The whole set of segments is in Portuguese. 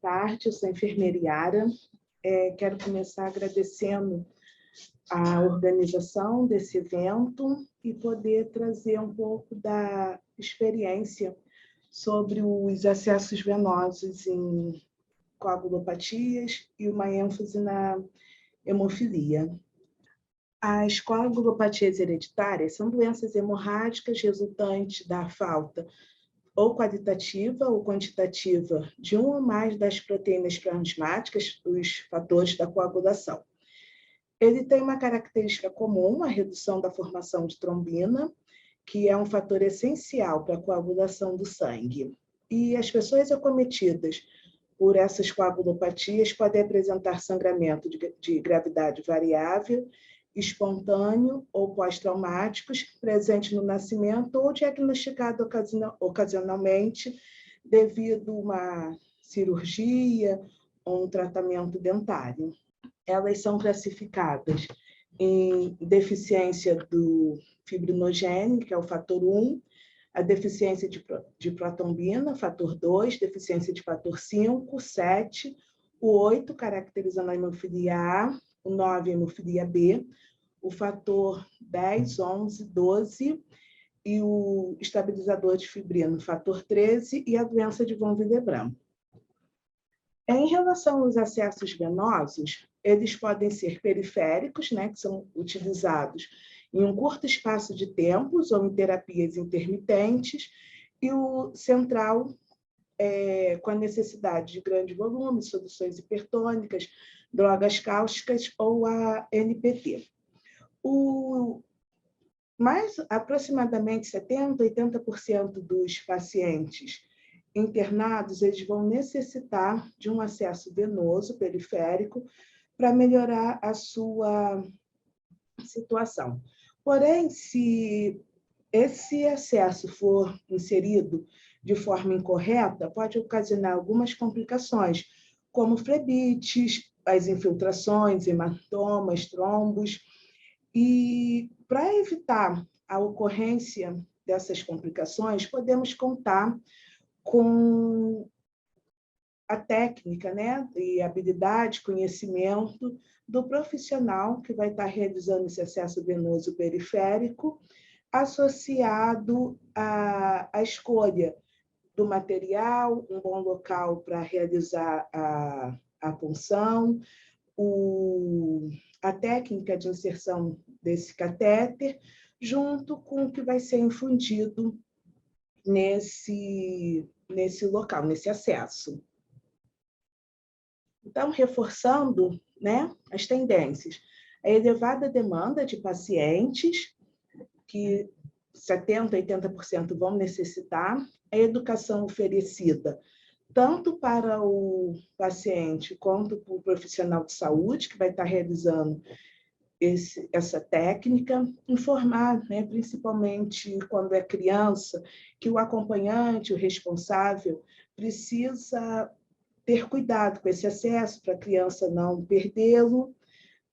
tarde, eu sou enfermeira Yara. Quero começar agradecendo a organização desse evento e poder trazer um pouco da experiência sobre os acessos venosos em coagulopatias e uma ênfase na hemofilia. As coagulopatias hereditárias são doenças hemorrágicas resultantes da falta ou qualitativa ou quantitativa de uma ou mais das proteínas plasmáticas, os fatores da coagulação. Ele tem uma característica comum, a redução da formação de trombina, que é um fator essencial para a coagulação do sangue. E as pessoas acometidas por essas coagulopatias podem apresentar sangramento de gravidade variável, espontâneo ou pós-traumáticos, presente no nascimento ou diagnosticado ocasionalmente devido a uma cirurgia ou um tratamento dentário. Elas são classificadas em deficiência do fibrinogênio, que é o fator 1, a deficiência de protombina, fator 2, deficiência de fator 5, 7, o 8, caracterizando a hemofilia A, o 9, a hemofilia B, o fator 10, 11, 12 e o estabilizador de fibrina, fator 13 e a doença de von Willebrand. Em relação aos acessos venosos, eles podem ser periféricos, né, que são utilizados em um curto espaço de tempo ou em terapias intermitentes, e o central, com a necessidade de grande volume, soluções hipertônicas, drogas cáusticas ou a NPT. Mais aproximadamente 70% a 80% dos pacientes internados, eles vão necessitar de um acesso venoso periférico para melhorar a sua situação. Porém, se esse acesso for inserido de forma incorreta, pode ocasionar algumas complicações, como flebites, as infiltrações, hematomas, trombos. E para evitar a ocorrência dessas complicações, podemos contar com a técnica, né, e habilidade, conhecimento do profissional que vai estar realizando esse acesso venoso periférico, associado à escolha do material, um bom local para realizar a punção, a técnica de inserção desse catéter, junto com o que vai ser infundido nesse local, nesse acesso. Então, reforçando, né, as tendências, a elevada demanda de pacientes, que 70% a 80% vão necessitar, a educação oferecida tanto para o paciente quanto para o profissional de saúde, que vai estar realizando essa técnica, informar, né, principalmente quando é criança, que o acompanhante, o responsável, precisa ter cuidado com esse acesso para a criança não perdê-lo,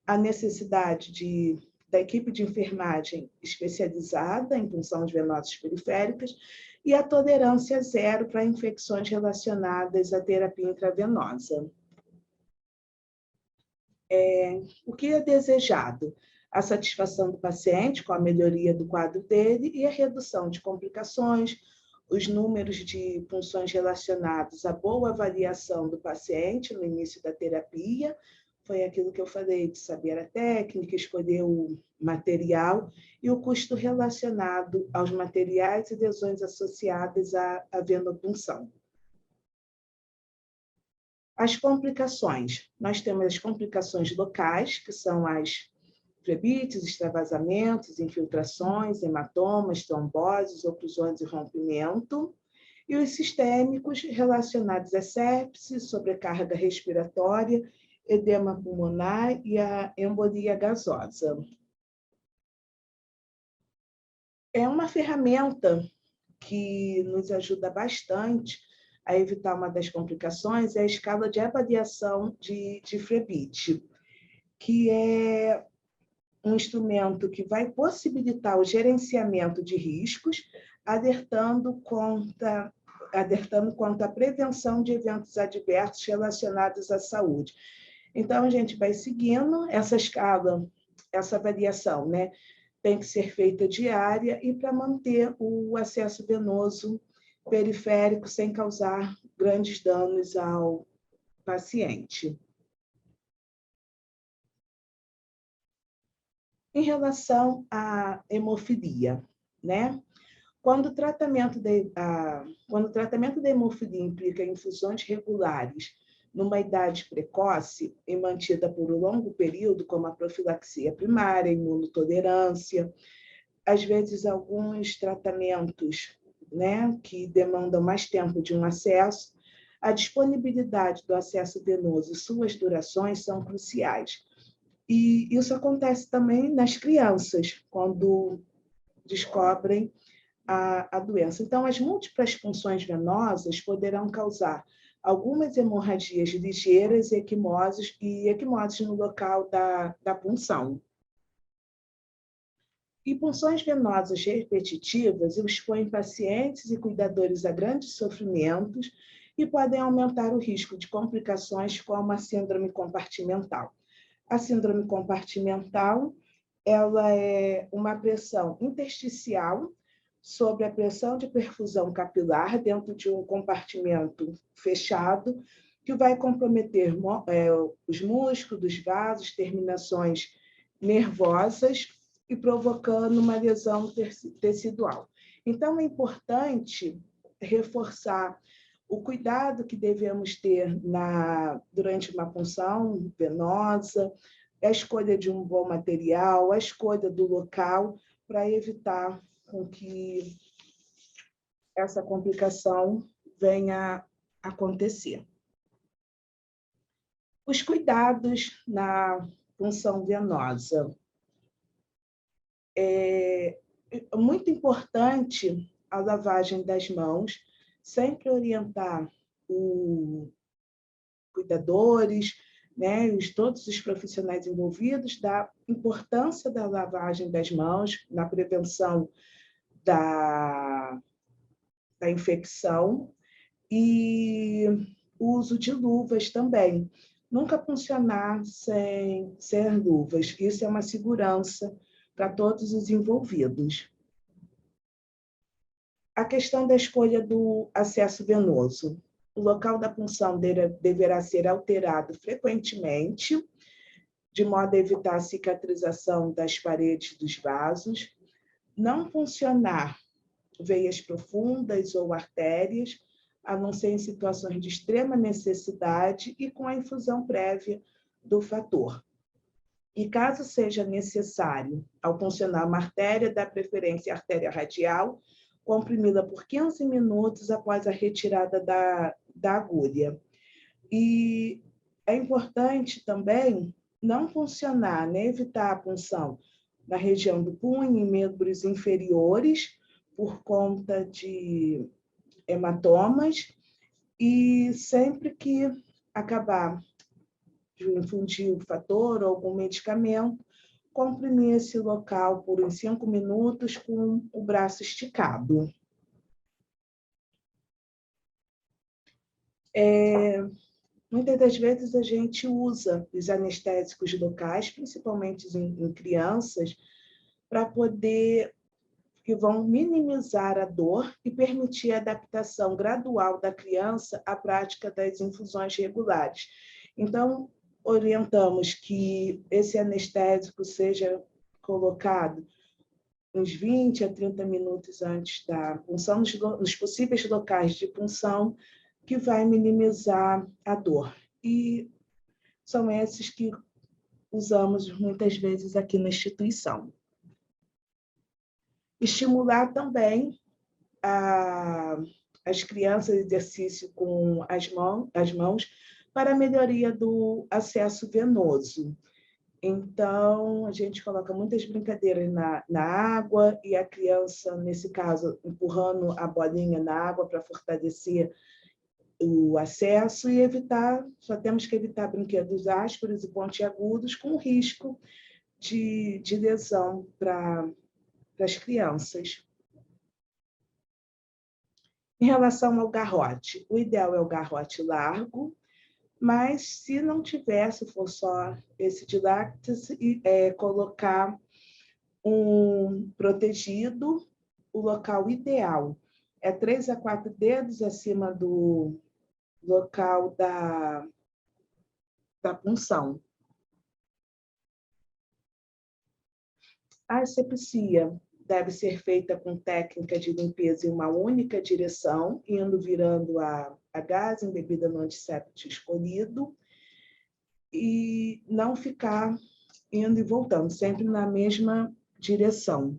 a necessidade da equipe de enfermagem especializada em punções venosas periféricas e a tolerância zero para infecções relacionadas à terapia intravenosa. O que é desejado? A satisfação do paciente com a melhoria do quadro dele e a redução de complicações, os números de punções relacionados à boa avaliação do paciente no início da terapia, foi aquilo que eu falei, de saber a técnica, escolher o material e o custo relacionado aos materiais e lesões associadas à venopunção. As complicações. Nós temos as complicações locais, que são as flebites, extravasamentos, infiltrações, hematomas, tromboses, oclusões e rompimento. E os sistêmicos relacionados à sepse, sobrecarga respiratória, edema pulmonar e a embolia gasosa. É uma ferramenta que nos ajuda bastante a evitar uma das complicações, é a escala de avaliação de flebite, que é um instrumento que vai possibilitar o gerenciamento de riscos, alertando contra alertando quanto à prevenção de eventos adversos relacionados à saúde. Então, a gente vai seguindo essa escala, essa variação, né? Tem que ser feita diária e para manter o acesso venoso periférico sem causar grandes danos ao paciente. Em relação à hemofilia, né? Quando o tratamento da hemofilia implica infusões regulares numa idade precoce e mantida por um longo período, como a profilaxia primária, imunotolerância, às vezes alguns tratamentos, né, que demandam mais tempo de um acesso, a disponibilidade do acesso venoso e suas durações são cruciais. E isso acontece também nas crianças, quando descobrem a doença. Então, as múltiplas punções venosas poderão causar algumas hemorragias ligeiras e equimoses no local da punção. E punções venosas repetitivas expõem pacientes e cuidadores a grandes sofrimentos e podem aumentar o risco de complicações como a síndrome compartimental. A síndrome compartimental, ela é uma pressão intersticial sobre a pressão de perfusão capilar dentro de um compartimento fechado, que vai comprometer os músculos, vasos, terminações nervosas e provocando uma lesão tecidual. Então, é importante reforçar o cuidado que devemos ter durante uma punção venosa, a escolha de um bom material, a escolha do local, para evitar com que essa complicação venha a acontecer. Os cuidados na punção venosa. É muito importante a lavagem das mãos, sempre orientar os cuidadores, né, todos os profissionais envolvidos da importância da lavagem das mãos na prevenção da infecção e o uso de luvas também. Nunca funcionar sem luvas. Isso é uma segurança para todos os envolvidos. A questão da escolha do acesso venoso. O local da punção deverá ser alterado frequentemente, de modo a evitar a cicatrização das paredes dos vasos. Não funcionar veias profundas ou artérias, a não ser em situações de extrema necessidade e com a infusão prévia do fator. E caso seja necessário, ao funcionar uma artéria, dá preferência à artéria radial, comprimida por 15 minutos após a retirada da agulha. E é importante também não funcionar, né? Evitar a punção na região do punho e membros inferiores, por conta de hematomas, e sempre que acabar de infundir o fator ou algum medicamento, comprimir esse local por uns 5 minutos com o braço esticado. Muitas das vezes a gente usa os anestésicos locais, principalmente em crianças, para poder que vão minimizar a dor e permitir a adaptação gradual da criança à prática das infusões regulares. Então, orientamos que esse anestésico seja colocado uns 20 a 30 minutos antes da punção, nos possíveis locais de punção, que vai minimizar a dor. E são esses que usamos muitas vezes aqui na instituição. Estimular também as crianças exercício com as mãos para a melhoria do acesso venoso. Então, a gente coloca muitas brincadeiras na água e a criança, nesse caso, empurrando a bolinha na água para fortalecer o acesso e só temos que evitar brinquedos ásperos e pontiagudos com risco de lesão para as crianças. Em relação ao garrote, o ideal é o garrote largo, mas se não tiver, se for só esse de lácteos, colocar um protegido, o local ideal é 3 a 4 dedos acima do local da punção. A asepsia deve ser feita com técnica de limpeza em uma única direção, indo virando a gás embebida no antisséptico escolhido, e não ficar indo e voltando, sempre na mesma direção.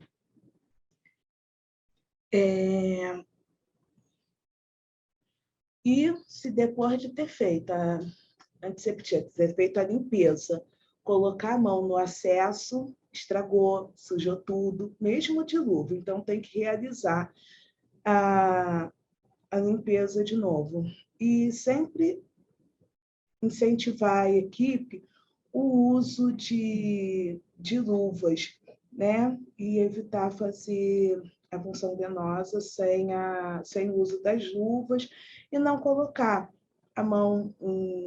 E se depois de ter feito a antisepsia, ter feito a limpeza, colocar a mão no acesso, estragou, sujou tudo, mesmo o dilúvio, então tem que realizar a limpeza de novo. E sempre incentivar a equipe o uso de luvas, né? E evitar fazer a punção venosa sem o uso das luvas e não colocar a mão,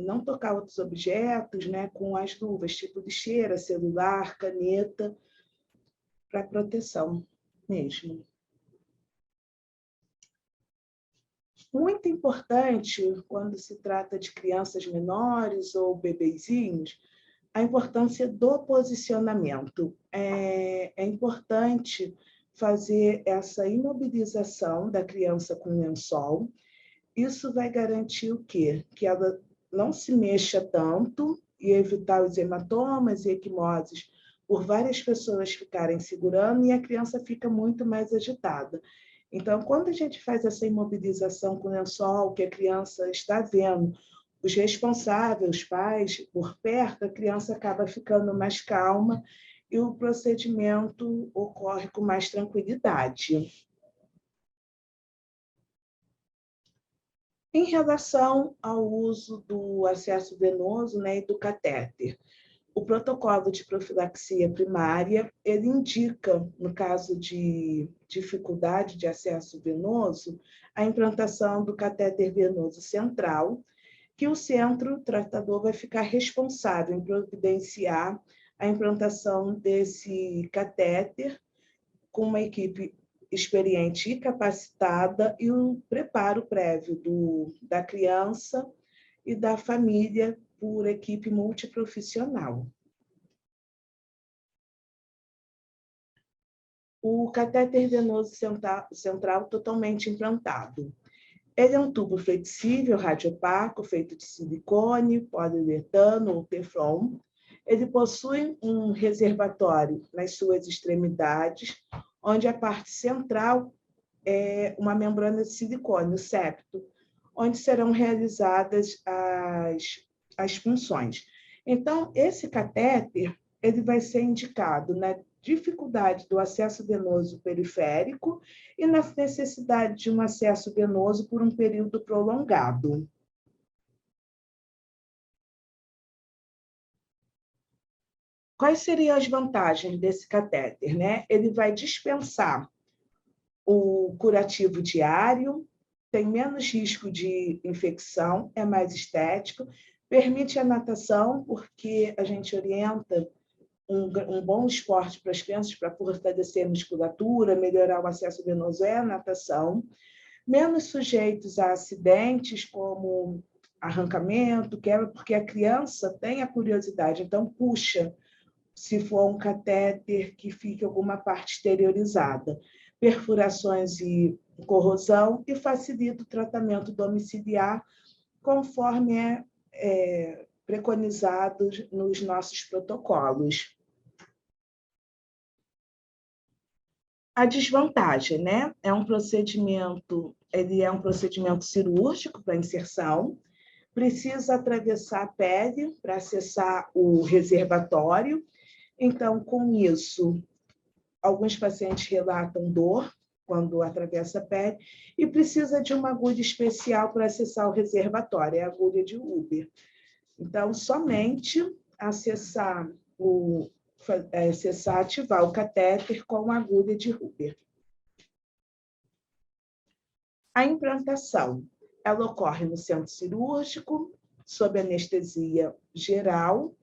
não tocar outros objetos, né, com as luvas, tipo lixeira, celular, caneta, para proteção mesmo. Muito importante, quando se trata de crianças menores ou bebezinhos, a importância do posicionamento. É importante fazer essa imobilização da criança com lençol. Isso vai garantir o quê? Que ela não se mexa tanto e evitar os hematomas e equimoses por várias pessoas ficarem segurando e a criança fica muito mais agitada. Então, quando a gente faz essa imobilização com lençol, que a criança está vendo os responsáveis, os pais, por perto, a criança acaba ficando mais calma e o procedimento ocorre com mais tranquilidade. Em relação ao uso do acesso venoso, né, e do catéter, o protocolo de profilaxia primária, ele indica, no caso de dificuldade de acesso venoso, a implantação do catéter venoso central, que o centro tratador vai ficar responsável em providenciar a implantação desse catéter com uma equipe experiente e capacitada e o preparo prévio da criança e da família por equipe multiprofissional. O catéter venoso central totalmente implantado. Ele é um tubo flexível, radiopaco, feito de silicone, poliuretano ou teflon. Ele possui um reservatório nas suas extremidades, onde a parte central é uma membrana de silicone, o septo, onde serão realizadas as punções. Então, esse catéter ele vai ser indicado na dificuldade do acesso venoso periférico e na necessidade de um acesso venoso por um período prolongado. Quais seriam as vantagens desse catéter, né? Ele vai dispensar o curativo diário, tem menos risco de infecção, é mais estético, permite a natação, porque a gente orienta um bom esporte para as crianças para fortalecer a musculatura, melhorar o acesso venoso é a natação, menos sujeitos a acidentes como arrancamento, quebra, porque a criança tem a curiosidade, então puxa, se for um catéter que fique alguma parte exteriorizada, perfurações e corrosão, e facilita o tratamento domiciliar, conforme é preconizado nos nossos protocolos. A desvantagem, né? Ele é um procedimento cirúrgico para inserção, precisa atravessar a pele para acessar o reservatório. Então, com isso, alguns pacientes relatam dor quando atravessa a pele e precisa de uma agulha especial para acessar o reservatório, é a agulha de Uber. Então, somente ativar o catéter com a agulha de Uber. A implantação, ela ocorre no centro cirúrgico, sob anestesia geral,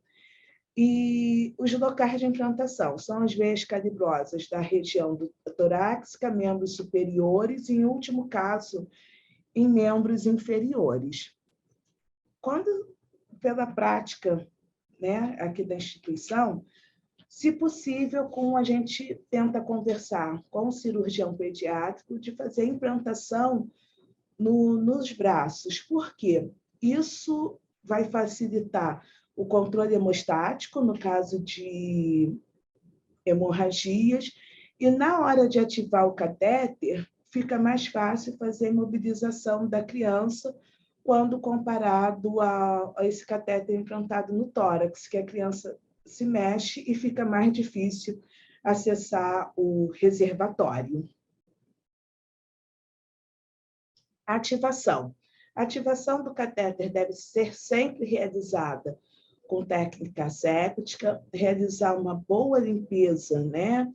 e os locais de implantação são as veias calibrosas da região do torácica, membros superiores e, em último caso, em membros inferiores. Quando, pela prática, né, aqui da instituição, se possível, a gente tenta conversar com o cirurgião pediátrico de fazer a implantação nos braços. Por quê? Isso vai facilitar o controle hemostático, no caso de hemorragias, e na hora de ativar o catéter, fica mais fácil fazer a imobilização da criança quando comparado a esse catéter implantado no tórax, que a criança se mexe e fica mais difícil acessar o reservatório. Ativação. A ativação do catéter deve ser sempre realizada com técnica asséptica, realizar uma boa limpeza, né,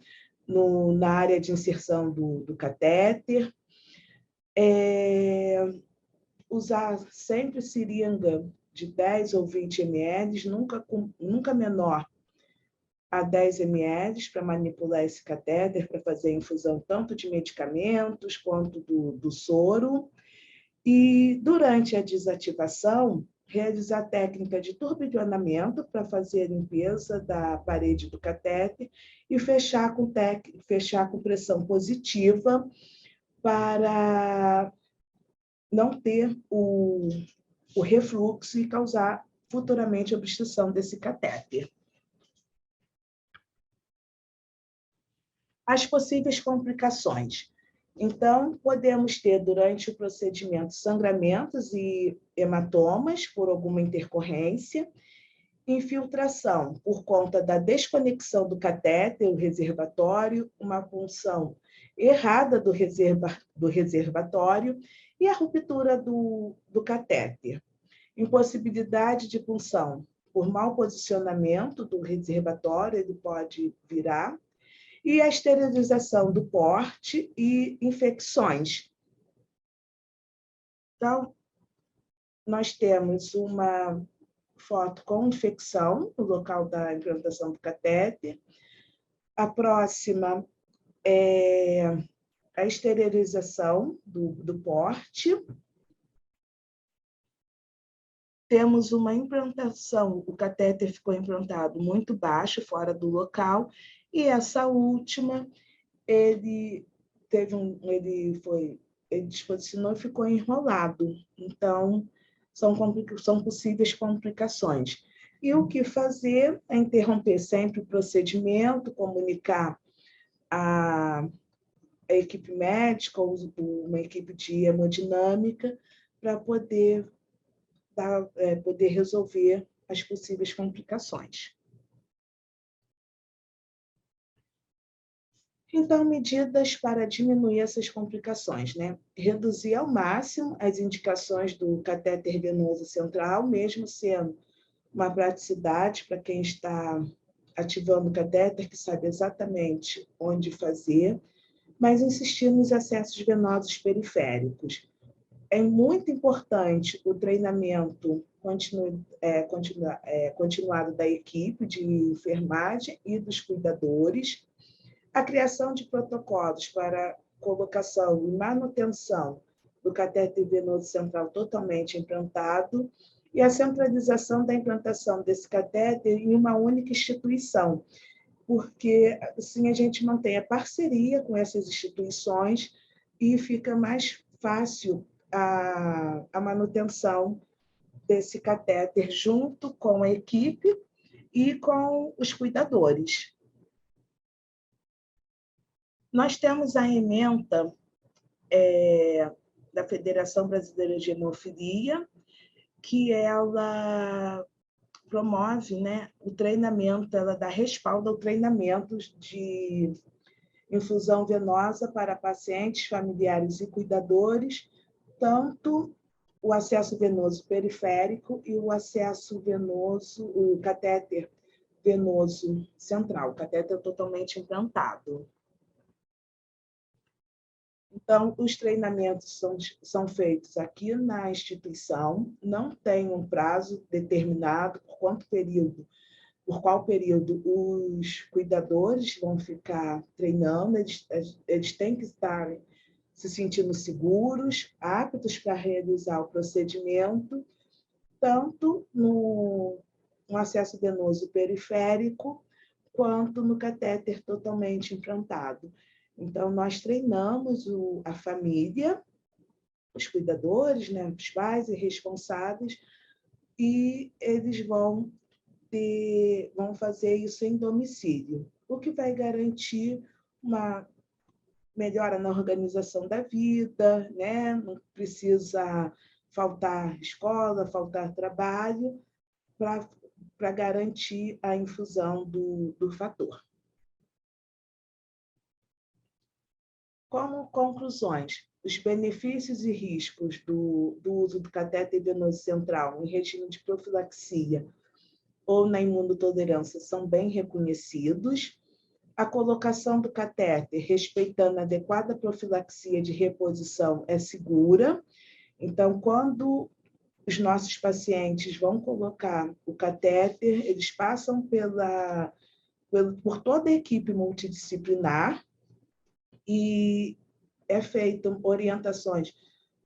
na área de inserção do catéter, usar sempre seringa de 10 ou 20 ml, nunca menor a 10 ml, para manipular esse catéter, para fazer a infusão tanto de medicamentos quanto do soro. E, durante a desativação, realizar a técnica de turbilhonamento para fazer a limpeza da parede do catéter e fechar com pressão positiva para não ter o refluxo e causar futuramente obstrução desse catéter. As possíveis complicações. Então, podemos ter, durante o procedimento, sangramentos e hematomas por alguma intercorrência, infiltração por conta da desconexão do catéter, o reservatório, uma punção errada do reservatório e a ruptura do catéter. Impossibilidade de punção por mau posicionamento do reservatório, ele pode virar, e a esterilização do porte e infecções. Então, nós temos uma foto com infecção no local da implantação do catéter. A próxima é a esterilização do porte. Temos uma implantação, o catéter ficou implantado muito baixo, fora do local, e essa última, ele disposicionou e ficou enrolado. Então, são possíveis complicações. E o que fazer é interromper sempre o procedimento, comunicar a equipe médica ou uma equipe de hemodinâmica para poder resolver as possíveis complicações. Então, medidas para diminuir essas complicações, né? Reduzir ao máximo as indicações do catéter venoso central, mesmo sendo uma praticidade para quem está ativando o catéter, que sabe exatamente onde fazer, mas insistir nos acessos venosos periféricos. É muito importante o treinamento continuado da equipe de enfermagem e dos cuidadores, a criação de protocolos para colocação e manutenção do catéter venoso central totalmente implantado e a centralização da implantação desse catéter em uma única instituição, porque assim a gente mantém a parceria com essas instituições e fica mais fácil a manutenção desse catéter junto com a equipe e com os cuidadores. Nós temos a ementa da Federação Brasileira de Hemofilia, que ela promove, né, o treinamento, ela dá respaldo ao treinamento de infusão venosa para pacientes, familiares e cuidadores, tanto o acesso venoso periférico e o acesso venoso, o catéter venoso central, o catéter totalmente implantado. Então, os treinamentos são feitos aqui na instituição, não tem um prazo determinado por qual período os cuidadores vão ficar treinando, eles têm que estar se sentindo seguros, aptos para realizar o procedimento, tanto no acesso venoso periférico, quanto no catéter totalmente implantado. Então, nós treinamos a família, os cuidadores, né, os pais e responsáveis, e eles vão fazer isso em domicílio, o que vai garantir uma melhora na organização da vida, né? Não precisa faltar escola, faltar trabalho, para garantir a infusão do fator. Como conclusões, os benefícios e riscos do uso do catéter venoso central em regime de profilaxia ou na imunotolerância são bem reconhecidos. A colocação do catéter, respeitando a adequada profilaxia de reposição, é segura. Então, quando os nossos pacientes vão colocar o catéter, eles passam por toda a equipe multidisciplinar e é feita orientações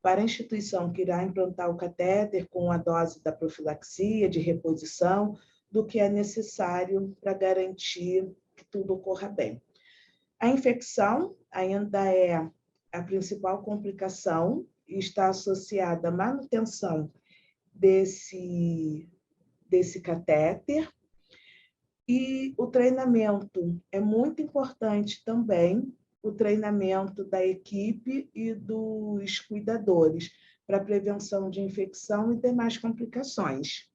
para a instituição que irá implantar o catéter com a dose da profilaxia, de reposição, do que é necessário para garantir que tudo ocorra bem. A infecção ainda é a principal complicação e está associada à manutenção desse catéter. E o treinamento é muito importante também, o treinamento da equipe e dos cuidadores para prevenção de infecção e demais complicações.